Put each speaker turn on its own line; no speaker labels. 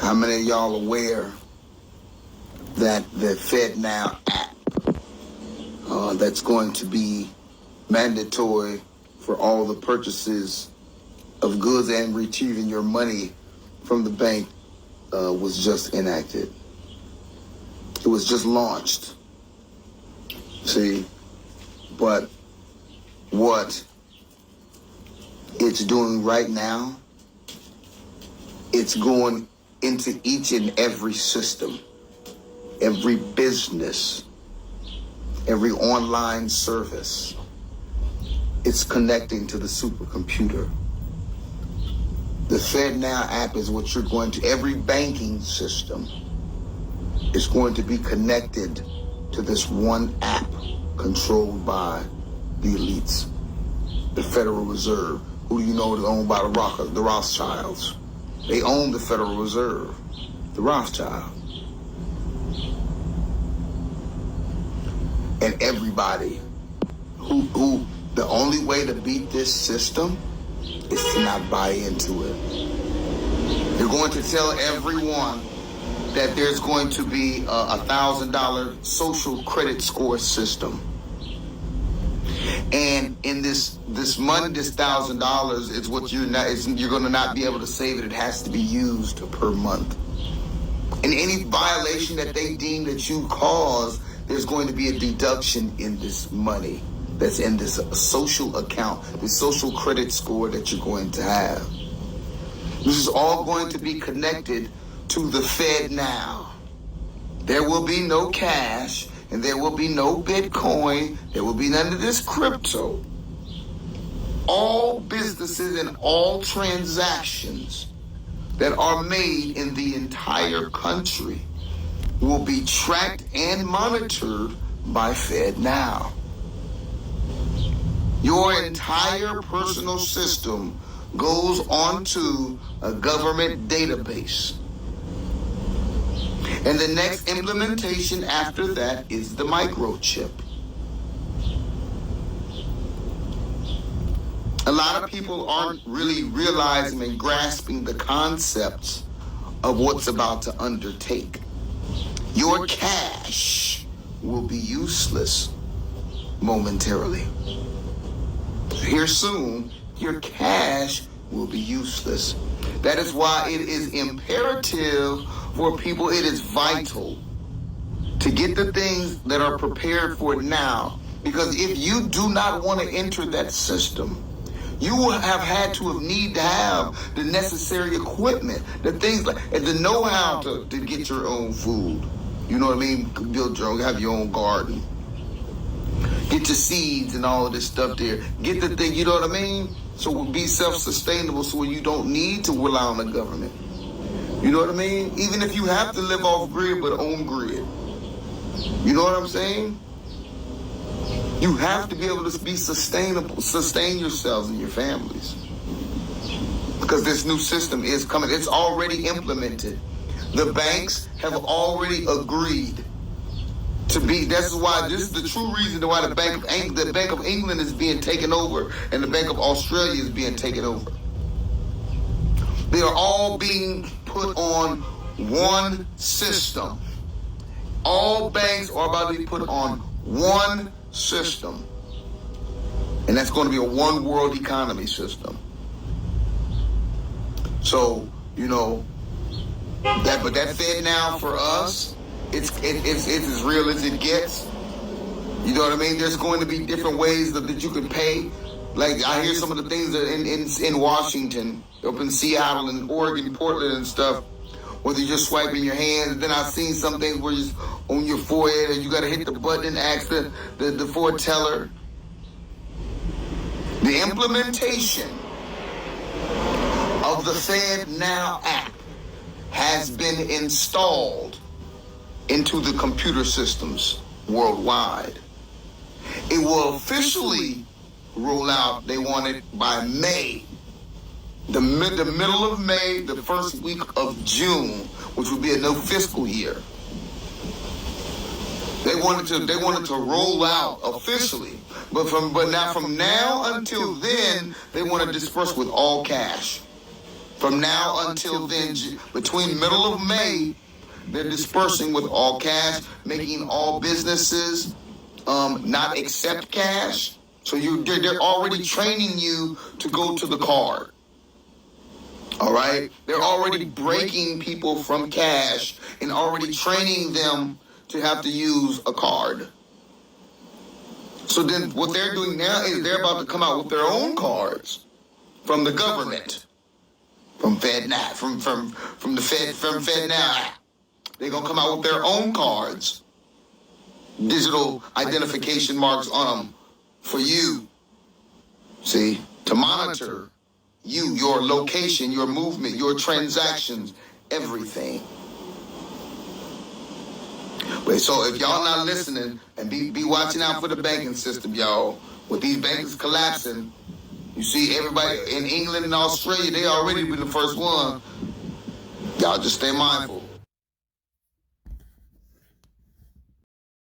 How many of y'all aware that the FedNow app that's going to be mandatory for all the purchases of goods and retrieving your money from the bank was just enacted? It was just launched. See? But what it's doing right now, it's going into each and every system, every business, every online service. It's connecting to the supercomputer. The FedNow app is what you're going to, every banking system is going to be connected to this one app controlled by the elites. The Federal Reserve. Who do you know is owned by the Rothschilds? They own the Federal Reserve, the Rothschild. And everybody who the only way to beat this system is to not buy into it. You're going to tell everyone that there's going to be a $1,000 social credit score system. And in this money, this $1,000 is what you're going to not be able to save it. It has to be used per month. And any violation that they deem that you cause, there's going to be a deduction in this money that's in this social account, the social credit score that you're going to have. This is all going to be connected to the FedNow. There will be no cash, and there will be no Bitcoin. There will be none of this crypto. All businesses and all transactions that are made in the entire country will be tracked and monitored by FedNow. Your entire personal system goes onto a government database. And the next implementation after that is the microchip. A lot of people aren't really realizing and grasping the concepts of what's about to undertake. Your cash will be useless momentarily. Here soon, your cash will be useless. That is why it is imperative for people, it is vital to get the things that are prepared for it now. Because if you do not want to enter that system, you will have had to have the necessary equipment, the things like, and the know-how to get your own food. You know what I mean? Build your own, have your own garden. Get your seeds and all of this stuff there. Get the thing, you know what I mean? So we'll be self-sustainable so you don't need to rely on the government. You know what I mean? Even if you have to live off grid, but on grid. You know what I'm saying? You have to be able to be sustainable, sustain yourselves and your families. Because this new system is coming. It's already implemented. The banks have already agreed to be. That's why this is the true reason why the Bank of England is being taken over and the Bank of Australia is being taken over. They are all being put on one system. All banks are about to be put on one system. And that's going to be a one world economy system. So, you know, that FedNow for us, it's as real as it gets. You know what I mean? There's going to be different ways that you can pay. Like I hear some of the things that in Washington, up in Seattle and Oregon, Portland and stuff, where you're just swiping your hand. And then I've seen some things where you're on your forehead and you got to hit the button and ask the foreteller. The implementation of the FedNow app has been installed into the computer systems worldwide. It will officially roll out, they want it by May. The middle of May, the first week of June, which would be a new fiscal year. They wanted to roll out officially. But from now until then, they want to disperse with all cash. From now until then, between middle of May, they're dispersing with all cash, making all businesses not accept cash. So they're already training you to go to the card. All right? They're already breaking people from cash and already training them to have to use a card. So then what they're doing now is they're about to come out with their own cards from the government. From FedNow, from the FedNow app. They're gonna come out with their own cards. Digital identification marks on them for you. See, to monitor you, your location, your movement, your transactions, everything. But so if y'all not listening and be watching out for the banking system, y'all, with these banks collapsing, you see everybody in England and Australia, they already been the first one. Y'all just stay mindful.